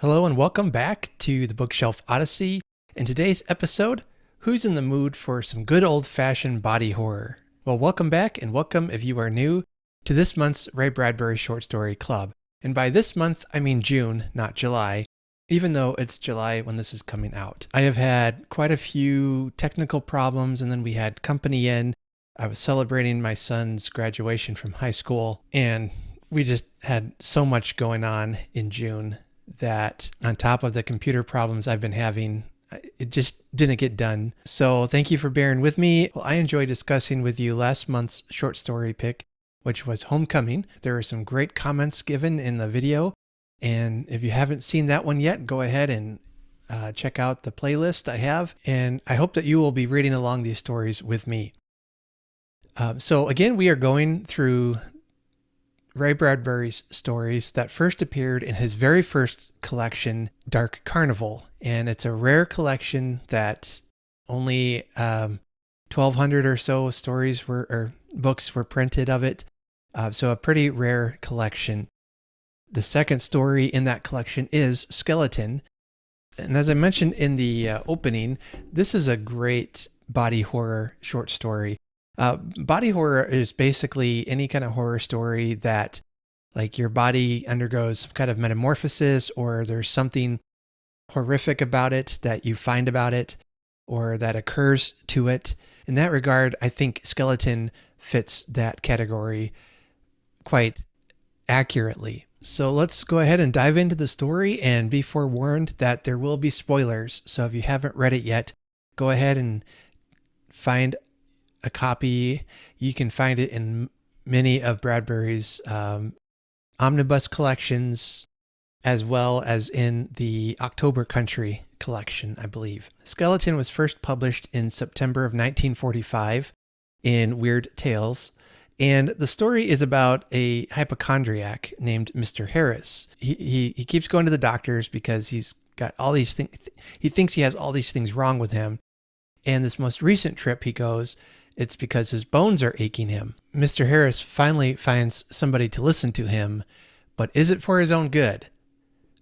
Hello and welcome back to the Bookshelf Odyssey. In today's episode, who's in the mood for some good old-fashioned body horror? Well, welcome back and welcome if you are new to this month's Ray Bradbury Short Story Club. And by this month, I mean June, not July, even though it's July when this is coming out. I have had quite a few technical problems, and then we had company in. I was celebrating my son's graduation from high school, and we just had so much going on in June that on top of the computer problems I've been having, it just didn't get done. So thank you for bearing with me. Well, I enjoyed discussing with you last month's short story pick, which was Homecoming. There were some great comments given in the video. And if you haven't seen that one yet, go ahead and check out the playlist I have. And I hope that you will be reading along these stories with me. So again, we are going through Ray Bradbury's stories that first appeared in his very first collection, Dark Carnival. And it's a rare collection that only 1,200 or so books were printed of it. So a pretty rare collection. The second story in that collection is Skeleton. And as I mentioned in the opening, this is a great body horror short story. Body horror is basically any kind of horror story that, like, your body undergoes some kind of metamorphosis, or there's something horrific about it that you find about it, or that occurs to it. In that regard, I think Skeleton fits that category quite accurately. So let's go ahead and dive into the story and be forewarned that there will be spoilers. So if you haven't read it yet, go ahead and find a copy. You can find it in many of Bradbury's omnibus collections, as well as in the October Country collection, I believe. Skeleton was first published in September of 1945 in Weird Tales, and the story is about a hypochondriac named Mr. Harris. He keeps going to the doctors because he's got all these things. He thinks he has all these things wrong with him, and this most recent trip he goes, it's because his bones are aching him. Mr. Harris finally finds somebody to listen to him, but is it for his own good?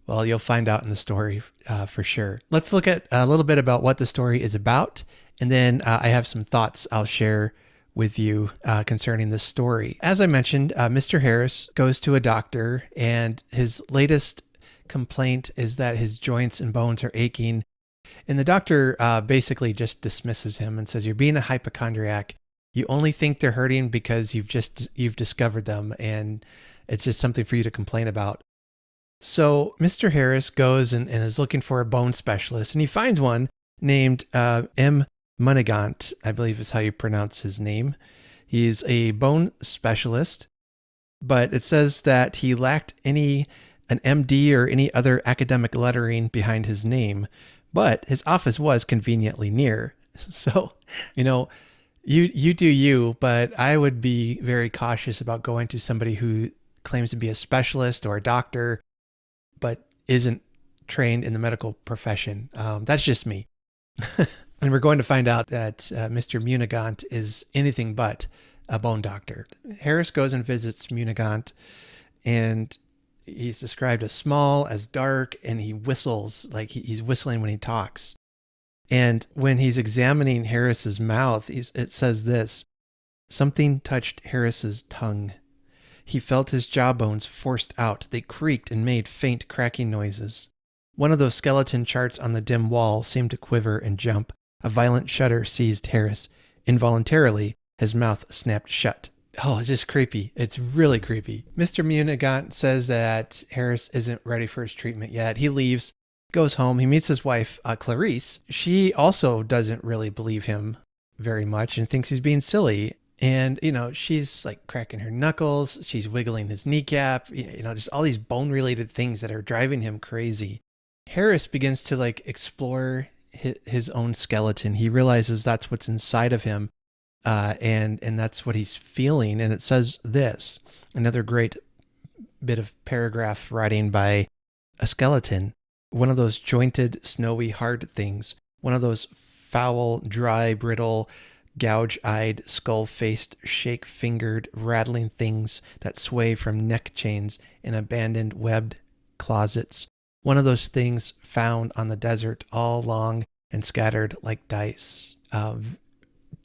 Well, you'll find out in the story for sure. Let's look at a little bit about what the story is about, and then I have some thoughts I'll share with you concerning this story. As I mentioned, Mr. Harris goes to a doctor, and his latest complaint is that his joints and bones are aching. And the doctor basically just dismisses him and says, "You're being a hypochondriac. You only think they're hurting because you've discovered them, and it's just something for you to complain about." So Mr. Harris goes and is looking for a bone specialist, and he finds one named M. Munigant, I believe is how you pronounce his name. He's a bone specialist, but it says that he lacked an MD or any other academic lettering behind his name. But his office was conveniently near. So, you do you, but I would be very cautious about going to somebody who claims to be a specialist or a doctor, but isn't trained in the medical profession. That's just me. And we're going to find out that Mr. Munigant is anything but a bone doctor. Harris goes and visits Munigant, and he's described as small, as dark, and he whistles, like he's whistling when he talks. And when he's examining Harris's mouth, it says this: "Something touched Harris's tongue. He felt his jawbones forced out. They creaked and made faint cracking noises. One of those skeleton charts on the dim wall seemed to quiver and jump. A violent shudder seized Harris. Involuntarily, his mouth snapped shut." Oh, it's just creepy. It's really creepy. Mr. Munigant says that Harris isn't ready for his treatment yet. He leaves, goes home. He meets his wife, Clarice. She also doesn't really believe him very much and thinks he's being silly. And, she's like cracking her knuckles. She's wiggling his kneecap, just all these bone-related things that are driving him crazy. Harris begins to explore his own skeleton. He realizes that's what's inside of him. And that's what he's feeling. And it says this, another great bit of paragraph writing by a skeleton. "One of those jointed, snowy, hard things. One of those foul, dry, brittle, gouge-eyed, skull-faced, shake-fingered, rattling things that sway from neck chains in abandoned webbed closets. one of those things found on the desert, all long and scattered like dice.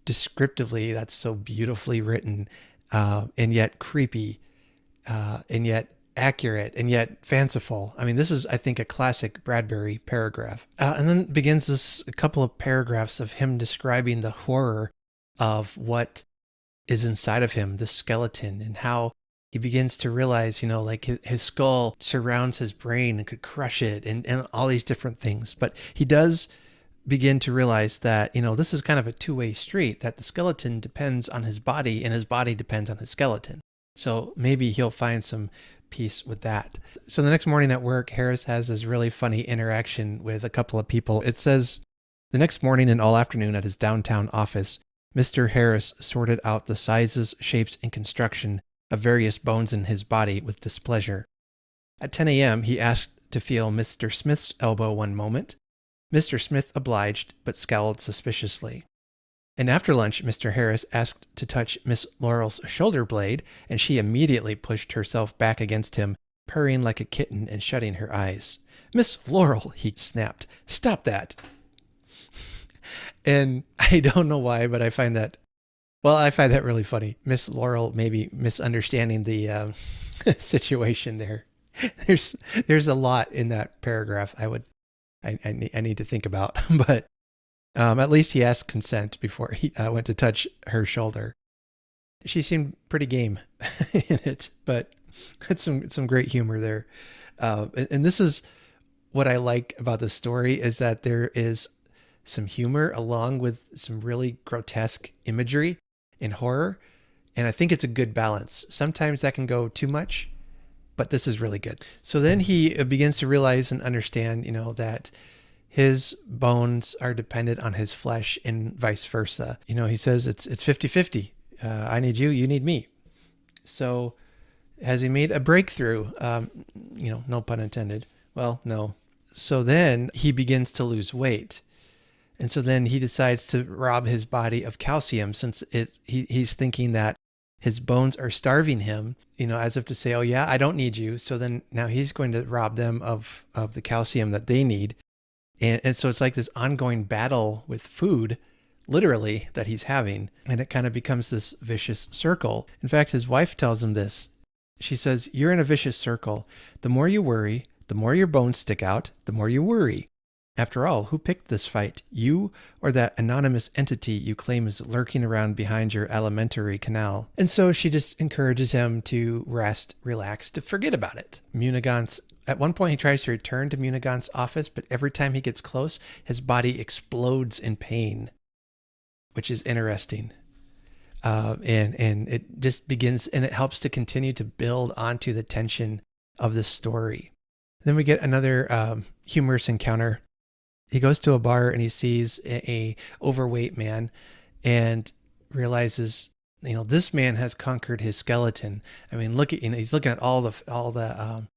Descriptively, that's so beautifully written, and yet creepy, and yet accurate, and yet fanciful. I mean, this is, I think, a classic Bradbury paragraph. And then begins this a couple of paragraphs of him describing the horror of what is inside of him, the skeleton, and how he begins to realize, like his skull surrounds his brain and could crush it, and all these different things. But he does begin to realize that, this is kind of a two-way street, that the skeleton depends on his body and his body depends on his skeleton. So maybe he'll find some peace with that. So the next morning at work, Harris has this really funny interaction with a couple of people. It says, the next morning and all afternoon at his downtown office, Mr. Harris sorted out the sizes, shapes, and construction of various bones in his body with displeasure. At 10 a.m., he asked to feel Mr. Smith's elbow one moment. Mr. Smith obliged, but scowled suspiciously. And after lunch, Mr. Harris asked to touch Miss Laurel's shoulder blade, and she immediately pushed herself back against him, purring like a kitten and shutting her eyes. Miss Laurel, he snapped, stop that. And I don't know why, but I find that really funny. Miss Laurel maybe misunderstanding the situation there. There's a lot in that paragraph I need to think about, but at least he asked consent before he went to touch her shoulder. She seemed pretty game in it, but had some great humor there. And this is what I like about the story, is that there is some humor along with some really grotesque imagery and horror. And I think it's a good balance. Sometimes that can go too much, but this is really good. So then he begins to realize and understand, that his bones are dependent on his flesh and vice versa. He says it's 50-50. I need you, you need me. So has he made a breakthrough? No pun intended. Well, no. So then he begins to lose weight. And so then he decides to rob his body of calcium, since he's thinking that his bones are starving him, as if to say, oh yeah, I don't need you. So then now he's going to rob them of the calcium that they need. And so it's like this ongoing battle with food, literally, that he's having. And it kind of becomes this vicious circle. In fact, his wife tells him this. She says, you're in a vicious circle. The more you worry, the more your bones stick out, the more you worry. After all, who picked this fight? You or that anonymous entity you claim is lurking around behind your alimentary canal? And so she just encourages him to rest, relax, to forget about it. At one point, he tries to return to Munigant's office, but every time he gets close, his body explodes in pain, which is interesting. And it just begins, and it helps to continue to build onto the tension of the story. Then we get another humorous encounter. He goes to a bar and he sees a overweight man and realizes, this man has conquered his skeleton. I mean, he's looking at all the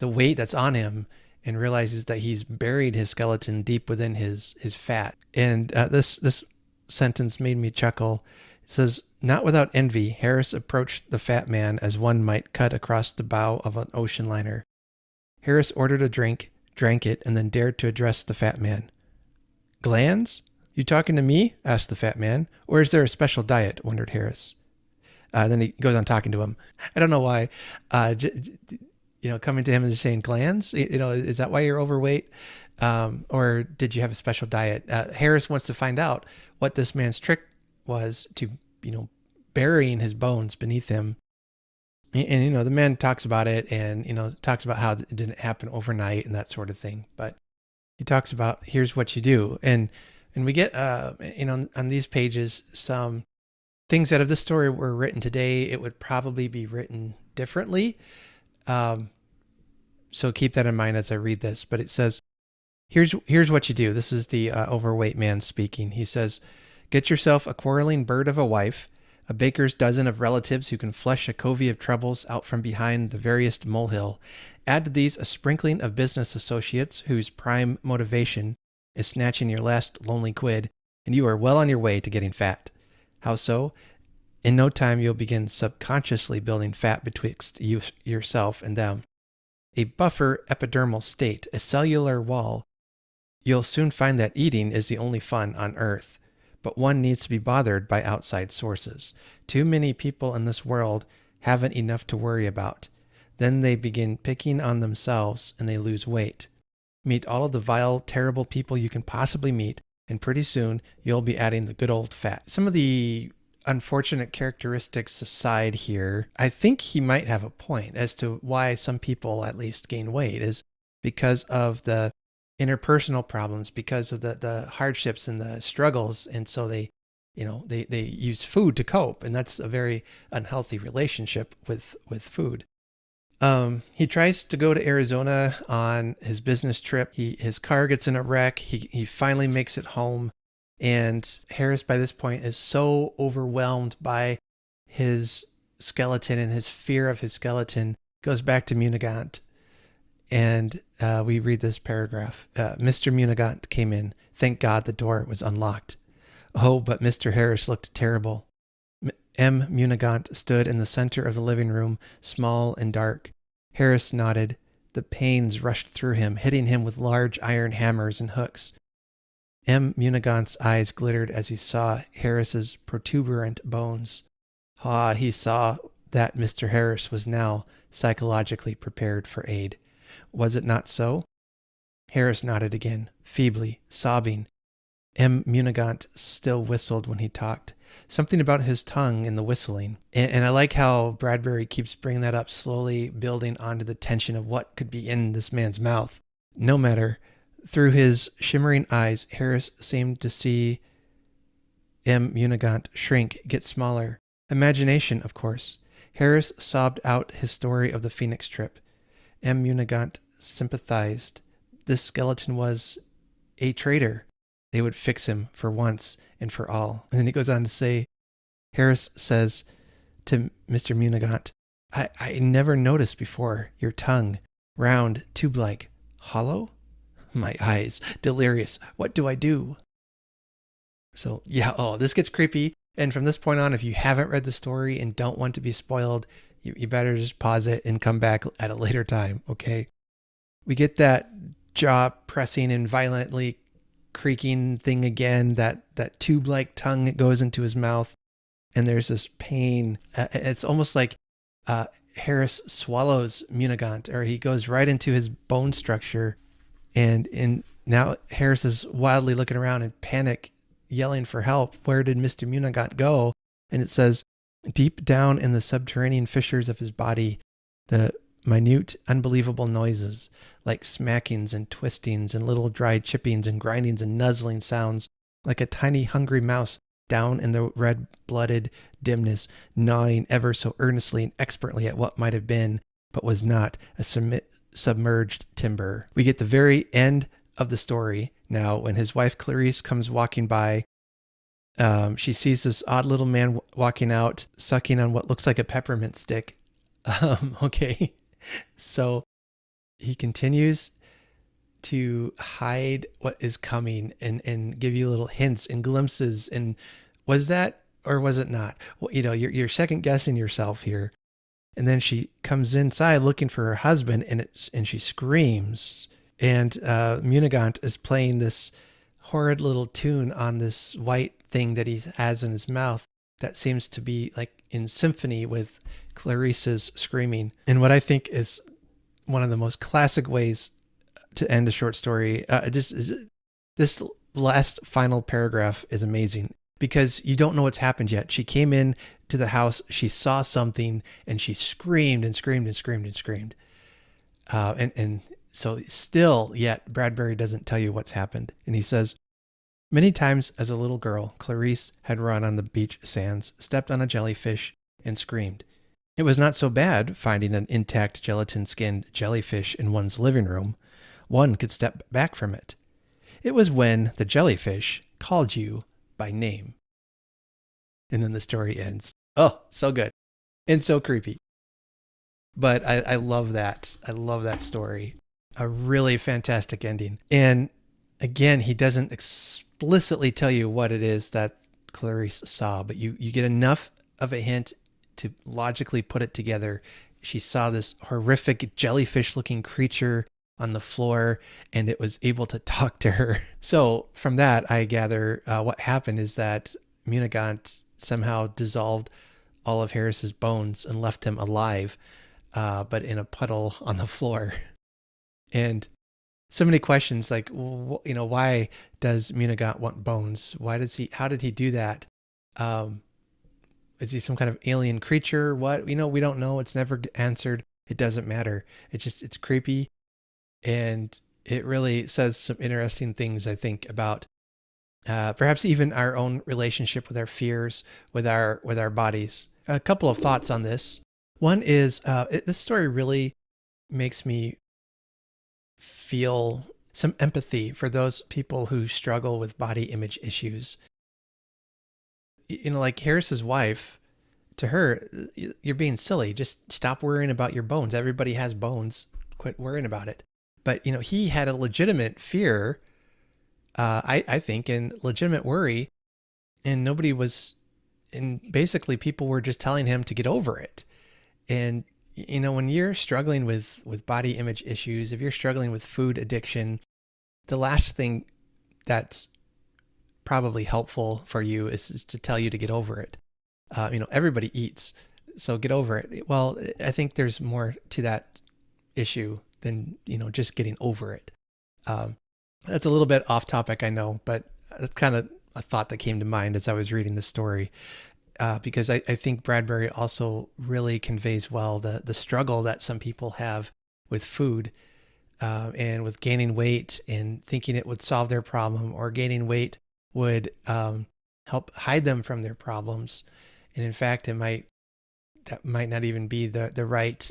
weight that's on him and realizes that he's buried his skeleton deep within his fat. And this sentence made me chuckle. It says, not without envy, Harris approached the fat man as one might cut across the bow of an ocean liner. Harris ordered a drink, drank it, and then dared to address the fat man. Glands? You talking to me? Asked the fat man. Or is there a special diet? Wondered Harris. Then he goes on talking to him. I don't know why. Coming to him and just saying glands, is that why you're overweight? Or did you have a special diet? Harris wants to find out what this man's trick was to, burying his bones beneath him. And, the man talks about it and, talks about how it didn't happen overnight and that sort of thing. But he talks about, here's what you do. And we get, on these pages, some things that if this story were written today, it would probably be written differently. So keep that in mind as I read this. But it says, here's what you do. This is the overweight man speaking. He says, get yourself a quarreling bird of a wife, a baker's dozen of relatives who can flush a covey of troubles out from behind the veriest molehill. Add to these a sprinkling of business associates whose prime motivation is snatching your last lonely quid, and you are well on your way to getting fat. How so? In no time you'll begin subconsciously building fat betwixt yourself and them. a buffer epidermal state, a cellular wall. You'll soon find that eating is the only fun on Earth, but one needs to be bothered by outside sources. Too many people in this world haven't enough to worry about. Then they begin picking on themselves and they lose weight. Meet all of the vile, terrible people you can possibly meet, and pretty soon you'll be adding the good old fat. Some of the unfortunate characteristics aside here, I think he might have a point as to why some people at least gain weight is because of the interpersonal problems, because of the hardships and the struggles. And so they use food to cope. And that's a very unhealthy relationship with food. He tries to go to Arizona on his business trip. His car gets in a wreck. He finally makes it home. And Harris, by this point, is so overwhelmed by his skeleton and his fear of his skeleton, goes back to Munigant. And we read this paragraph. Mr. Munigant came in. Thank God the door was unlocked. Oh, but Mr. Harris looked terrible. M. Munigant stood in the center of the living room, small and dark. Harris nodded. The pains rushed through him, hitting him with large iron hammers and hooks. M. Munigant's eyes glittered as he saw Harris's protuberant bones. Ah, he saw that Mr. Harris was now psychologically prepared for aid. Was it not so? Harris nodded again, feebly, sobbing. M. Munigant still whistled when he talked. Something about his tongue in the whistling. And I like how Bradbury keeps bringing that up, slowly building onto the tension of what could be in this man's mouth. No matter. Through his shimmering eyes, Harris seemed to see M. Munigant shrink, get smaller. Imagination, of course. Harris sobbed out his story of the Phoenix trip. M. Munigant sympathized. This skeleton was a traitor. They would fix him for once and for all. And then he goes on to say, Harris says to Mr. Munigant, I never noticed before your tongue, round, tube-like, hollow? My eyes, delirious. What do I do? So, yeah, this gets creepy. And from this point on, if you haven't read the story and don't want to be spoiled, you better just pause it and come back at a later time, okay? We get that jaw pressing and violently creaking thing again, that tube-like tongue that goes into his mouth, and there's this pain. It's almost like Harris swallows Munigant, or he goes right into his bone structure, and now Harris is wildly looking around in panic, yelling for help. Where did Mr. Munigant go? And it says, deep down in the subterranean fissures of his body, the minute, unbelievable noises, like smackings and twistings and little dry chippings and grindings and nuzzling sounds, like a tiny hungry mouse down in the red-blooded dimness, gnawing ever so earnestly and expertly at what might have been, but was not, a submerged timber. We get the very end of the story now when his wife Clarice comes walking by. She sees this odd little man walking out, sucking on what looks like a peppermint stick. Okay. So he continues to hide what is coming and give you little hints and glimpses. And was that or was it not? Well, you're second guessing yourself here. And then she comes inside looking for her husband, and she screams. And Munigant is playing this horrid little tune on this white thing that he has in his mouth that seems to be like in symphony with Clarice's screaming. And what I think is one of the most classic ways to end a short story, this last final paragraph is amazing because you don't know what's happened yet. She came in to the house, she saw something, and she screamed and screamed and screamed and screamed. And so still, yet Bradbury doesn't tell you what's happened. And he says, many times as a little girl, Clarice had run on the beach sands, stepped on a jellyfish, and screamed. It was not so bad finding an intact gelatin-skinned jellyfish in one's living room. One could step back from it. It was when the jellyfish called you by name. And then the story ends. Oh, so good. And so creepy. But I love that. I love that story. A really fantastic ending. And again, he doesn't explicitly tell you what it is that Clarice saw, but you get enough of a hint to logically put it together she saw this horrific jellyfish-looking creature on the floor, and it was able to talk to her. So from that, I gather what happened is that Munagant somehow dissolved all of Harris's bones and left him alive, but in a puddle on the floor. And so many questions like, why does Munagant want bones? How did he do that? Is he some kind of alien creature? What? We don't know. It's never answered. It doesn't matter. It's creepy. And it really says some interesting things, I think, about perhaps even our own relationship with our fears, with our bodies. A couple of thoughts on this. One is this story really makes me feel some empathy for those people who struggle with body image issues. Like Harris's wife, to her, you're being silly. Just stop worrying about your bones. Everybody has bones. Quit worrying about it. But, he had a legitimate fear, I think, and legitimate worry, and basically people were just telling him to get over it. And, when you're struggling with body image issues, if you're struggling with food addiction, the last thing that's probably helpful for you is to tell you to get over it. Everybody eats, so get over it. Well, I think there's more to that issue than, just getting over it. That's a little bit off topic, I know, but that's kind of a thought that came to mind as I was reading the story. Because I think Bradbury also really conveys well the struggle that some people have with food and with gaining weight and thinking it would solve their problem, or gaining weight would help hide them from their problems. And in fact, that might not even be the right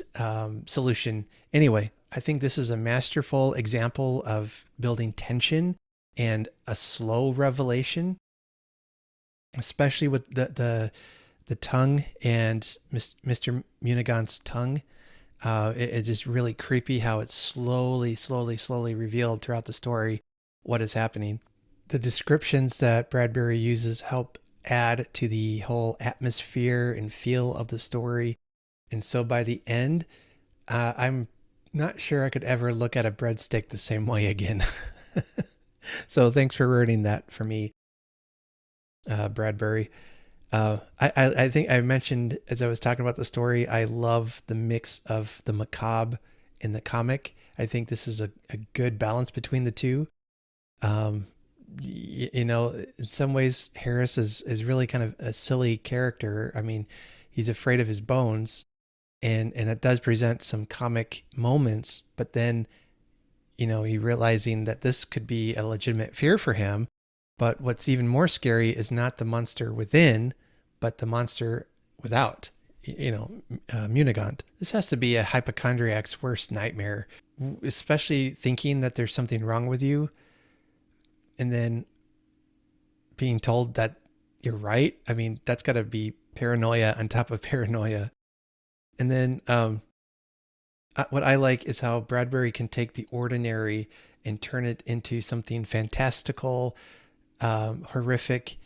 solution. Anyway, I think this is a masterful example of building tension and a slow revelation, especially with the tongue and Mr. Munagant's tongue. It's just really creepy how it's slowly revealed throughout the story what is happening. The descriptions that Bradbury uses help add to the whole atmosphere and feel of the story. And so by the end, I'm not sure I could ever look at a breadstick the same way again. So thanks for ruining that for me, Bradbury. I think I mentioned as I was talking about the story, I love the mix of the macabre in the comic. I think this is a good balance between the two. In some ways, Harris is really kind of a silly character. I mean, he's afraid of his bones, and it does present some comic moments, but then, he realizing that this could be a legitimate fear for him. But what's even more scary is not the monster within, but the monster without, Munagant. This has to be a hypochondriac's worst nightmare, especially thinking that there's something wrong with you and then being told that you're right. I mean, that's got to be paranoia on top of paranoia. And then what I like is how Bradbury can take the ordinary and turn it into something fantastical, horrific,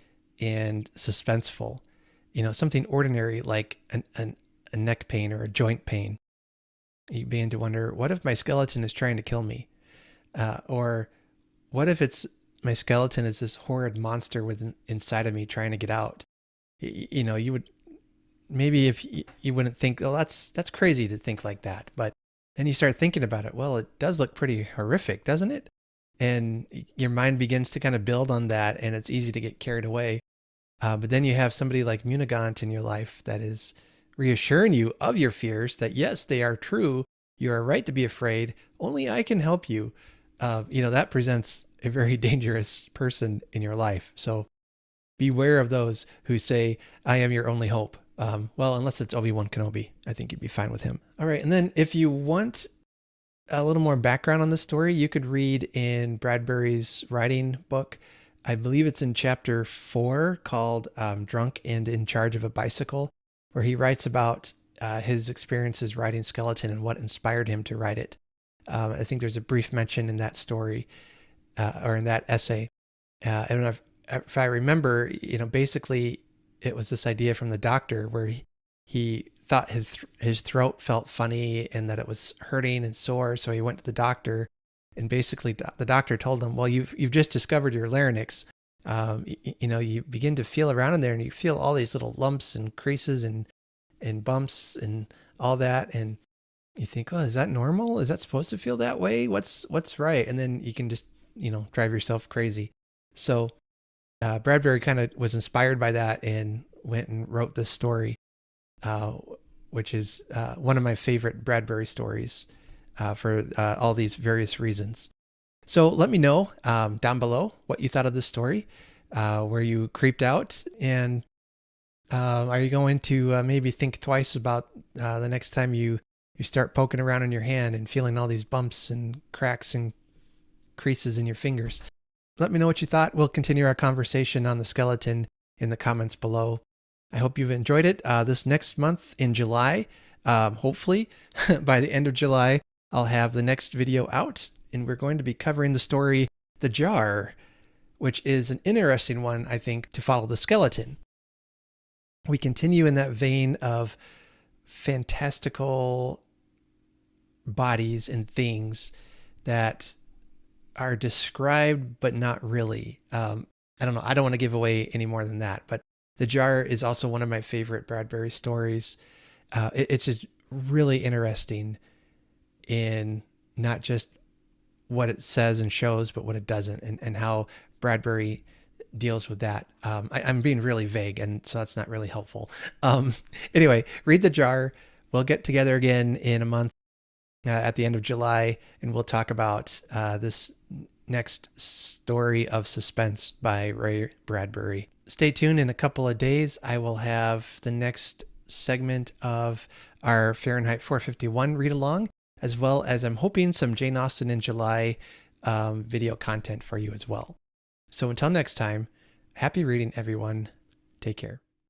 and suspenseful. Something ordinary like a neck pain or a joint pain. You begin to wonder, what if my skeleton is trying to kill me? Or what if my skeleton is this horrid monster inside of me trying to get out? You would, maybe if you wouldn't think, oh, that's crazy to think like that. But then you start thinking about it. Well, it does look pretty horrific, doesn't it? And your mind begins to kind of build on that, and it's easy to get carried away. But then you have somebody like Munagant in your life that is reassuring you of your fears, that yes, they are true. You are right to be afraid. Only I can help you. That presents a very dangerous person in your life. So beware of those who say, I am your only hope. Well, unless it's Obi-Wan Kenobi, I think you'd be fine with him. All right. And then if you want a little more background on the story, you could read in Bradbury's writing book. I believe it's in chapter 4 called Drunk and in Charge of a Bicycle, where he writes about his experiences writing Skeleton and what inspired him to write it. I think there's a brief mention in that story or in that essay. And if I remember, basically it was this idea from the doctor where he thought his throat felt funny and that it was hurting and sore. So he went to the doctor, and basically the doctor told him, well, you've just discovered your larynx. You begin to feel around in there and you feel all these little lumps and creases and bumps and all that. And you think, oh, is that normal? Is that supposed to feel that way? What's right? And then you can just, drive yourself crazy. So Bradbury kind of was inspired by that and went and wrote this story, which is one of my favorite Bradbury stories for all these various reasons. So let me know down below what you thought of this story. Were you creeped out? And are you going to maybe think twice about the next time you start poking around in your hand and feeling all these bumps and cracks and creases in your fingers? Let me know what you thought. We'll continue our conversation on the skeleton in the comments below. I hope you've enjoyed it. This next month in July, hopefully by the end of July, I'll have the next video out, and we're going to be covering the story The Jar, which is an interesting one, I think, to follow the skeleton. We continue in that vein of fantastical bodies and things that are described but not really. I don't know. I don't want to give away any more than that, but The Jar is also one of my favorite Bradbury stories. It's just really interesting in not just what it says and shows, but what it doesn't, and how Bradbury deals with that. I'm being really vague, and so that's not really helpful. Anyway, read The Jar. We'll get together again in a month at the end of July, and we'll talk about this next story of suspense by Ray Bradbury. Stay tuned. In a couple of days, I will have the next segment of our Fahrenheit 451 read-along, as well as I'm hoping some Jane Austen in July video content for you as well. So until next time, happy reading, everyone. Take care.